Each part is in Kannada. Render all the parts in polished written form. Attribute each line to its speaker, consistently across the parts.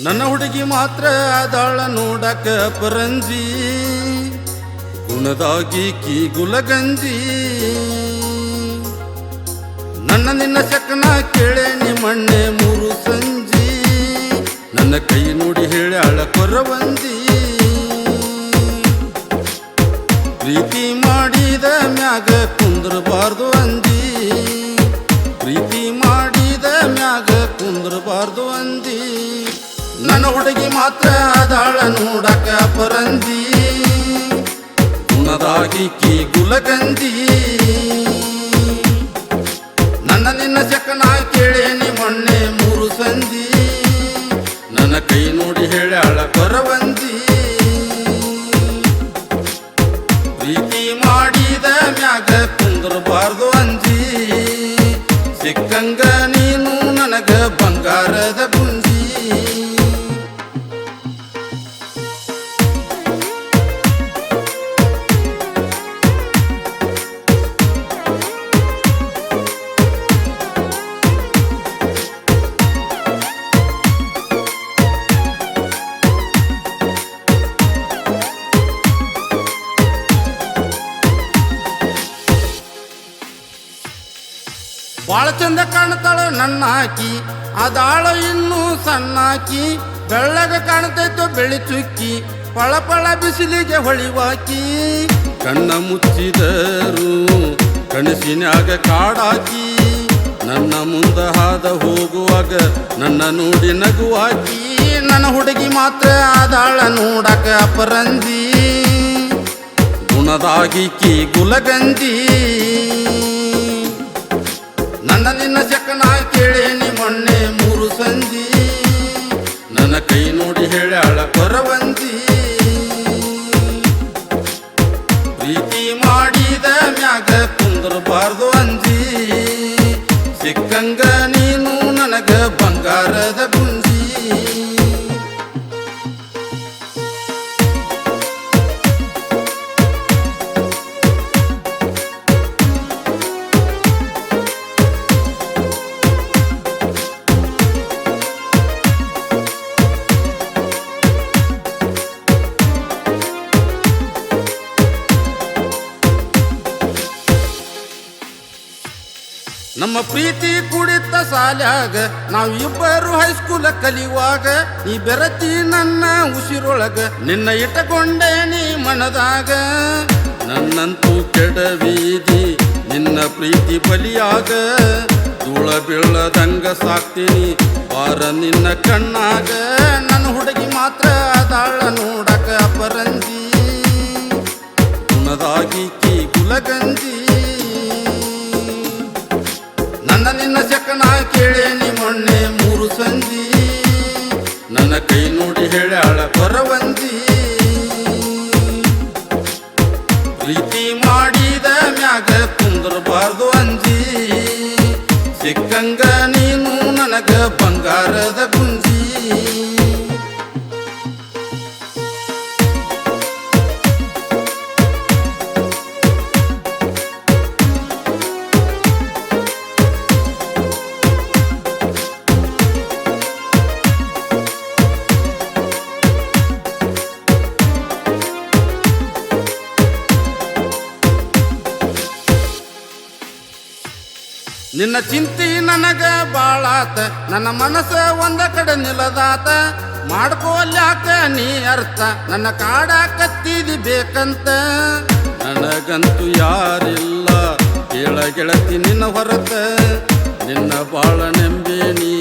Speaker 1: ನನ್ನ ಹುಡುಗಿ ಮಾತ್ರ ಅದಾಳ ನೋಡಕ ಪರಂಜಿ, ಗುಣದಾಗಿ ಕಿ ಗುಲಗಂಜಿ. ನನ್ನ ನಿನ್ನ ಶಕನ ಕೇಳೆ ನಿಮ್ಮಣ್ಣೆ ಮೂರು ಸಂಜಿ, ನನ್ನ ಕೈ ನೋಡಿ ಹೇಳ್ಯಾಳ ಕೊರವಂಜಿ. ಪ್ರೀತಿ ಮಾಡಿದ ಮ್ಯಾಗ ಕುಂದ್ರಬಾರ್ದು ಅಂಜಿ, ಪ್ರೀತಿ ಮಾಡಿದ ಮ್ಯಾಗ ಕುಂದ್ರಬಾರ್ದು ಅಂಜಿ. ನನ್ನ ಹುಡುಗಿ ಮಾತ್ರ ಅದಾಳ ನೋಡಕ ಪರಂಜಿ, ಗುಣದಾಗಿ ಕಿ ಗುಲಗಂಜಿ. ನನ್ನ ನಿನ್ನ ಶಕನ ಕೇಳೆ ನಿಮ್ಮಣ್ಣೆ ಮೂರು ಸಂಜಿ, ನನ್ನ ಕೈ ನೋಡಿ ಹೇಳ್ಯಾಳ ಕೊರವಂಜಿ. ಪ್ರೀತಿ ಮಾಡಿದ ಮ್ಯಾಗ ಕುಂದ್ರಬಾರ್ದು ಅಂಜಿ, ಸಿಕ್ಕಂಗ ನೀನು ನನಗ ಬಂಗಾರದ ಗುಂಜಿ. ಬಾಳ ಚಂದ ಕಾಣ್ತಾಳ ನನ್ನ ಆಕಿ, ಅದಾಳ ಇನ್ನೂ ಸಣ್ಣಾಕಿ. ಬೆಳ್ಳಗ ಕಾಣ್ತೈತೋ ಬೆಳಿ ಚುಕ್ಕಿ, ಪಳಪಳ ಬಿಸಿಲಿಗೆ ಹೊಳಿವಾಕಿ. ಕಣ್ಣ ಮುಚ್ಚಿದರು ಕನಸಿನ್ಯಾಗ ಕಾಡಾಕಿ, ನನ್ನ ಮುಂದ ಹಾದ ಹೋಗುವಾಗ ನನ್ನ ನೋಡಿ ನಗುವಾಕಿ. ನನ್ನ ಹುಡುಗಿ ಮಾತ್ರ ಅದಾಳ ನೋಡಕ ಪರಂಜಿ, ಗುಣದಾಗಿ ಕಿ ಗುಲಗಂಜಿ. ನನ್ನ ನಿನ್ನ ಶಕನ ಕೇಳೆ ನಿಮ್ಮಣ್ಣೆ ಮೂರು ಸಂಜಿ, ನನ್ನ ಕೈ ನೋಡಿ ಹೇಳ್ಯಾಳ ಕೊರವಂಜಿ. ಪ್ರೀತಿ ಮಾಡಿದ ಮ್ಯಾಗ ಕುಂದ್ರಬಾರ್ದು ಅಂಜಿ, ಸಿಕ್ಕಂಗ ನೀನು ನನಗ ಬಂಗಾರದ ಗುಂಜಿ. ನಮ್ಮ ಪ್ರೀತಿ ಕುಡಿತ ಸಾಲ್ಯಾಗ ನಾವಿಬ್ಬರು ಹೈಸ್ಕೂಲ ಕಲಿಯುವಾಗ, ನೀ ಬೆರತಿ ನನ್ನ ಉಸಿರೊಳಗ ನಿನ್ನ ಇಟ್ಟಕೊಂಡೆ ನೀ ಮನದಾಗ. ನನ್ನಂತೂ ಕೆಡವೀದಿ ನಿನ್ನ ಪ್ರೀತಿ ಬಲಿಯಾಗ, ಧೂಳ ಬೀಳದಂಗ ಸಾಕ್ತೀನಿ ಬಾರ ನಿನ್ನ ಕಣ್ಣಾಗ. ನನ್ನ ಹುಡುಗಿ ಮಾತ್ರ ಅದಾಳ ನೋಡಕ ಪರಂಜಿ, ಗುಣದಾಗಿ ಕಿ ಗುಲಗಂಜಿ. ನನ್ನ ನಿನ್ನ ಶಕನ ಕೇಳೆ ನಿಮ್ಮಣ್ಣೆ ಮೂರು ಸಂಜಿ, ನನ್ನ ಕೈ ನೋಡಿ ಹೇಳ್ಯಾಳ ಕೊರವಂಜಿ. ಪ್ರೀತಿ ಮಾಡಿದ ಮ್ಯಾಗ ಕುಂದ್ರಬಾರ್ದು ಅಂಜಿ, ಸಿಕ್ಕಂಗ ನೀನು ನನಗ ಬಂಗಾರದ ಗುಂಜಿ. ನಿನ್ನ ಚಿಂತಿ ನನಗ ಬಾಳಾತ, ನನ್ನ ಮನಸ್ಸ ಒಂದ ಕಡೆ ನಿಲದಾತ. ಮಾಡ್ಕೋಲ್ಯಾಕ ನೀ ಅರ್ಥ, ನನ್ನ ಕಾಡ ಕತ್ತಿದಿ ಬೇಕಂತ. ನನಗಂತೂ ಯಾರಿಲ್ಲ ಕೇಳ ಗೆಳತಿ ನಿನ್ನ ಹೊರತ, ನಿನ್ನ ಬಾಳ ನೆಂಬೇನಿ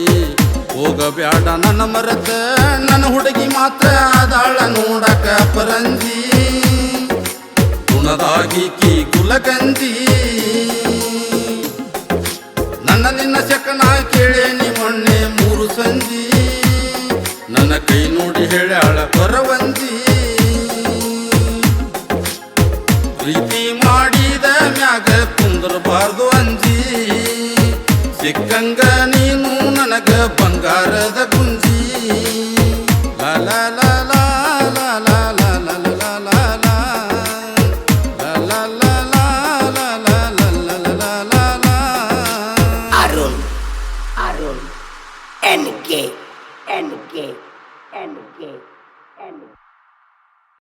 Speaker 1: ಹೋಗಬ್ಯಾಡ ನನ್ನ ಮರತ. ನನ್ನ ಹುಡುಗಿ ಮಾತ್ರ ಅದಾಳ ನೋಡಕ ಪರಂಜಿ, ಗುಣದಾಗಿ ಕಿ ಗುಲಗಂಜಿ. ನನ್ನ ನಿನ್ನ ಶಕನ ಕೇಳೆ ನಿಮ್ಮಣ್ಣೆ ಮೂರು ಸಂಜಿ, ನನ್ನ ಕೈ ನೋಡಿ ಹೇಳ್ಯಾಳ ಕೊರವಂಜಿ. ಪ್ರೀತಿ ಮಾಡಿದ ಮ್ಯಾಗ ಕುಂದ್ರಬಾರ್ದು ಅಂಜಿ, ಸಿಕ್ಕಂಗ ನೀನು ನನಗ ಬಂಗಾರದ ಗುಂಜಿ.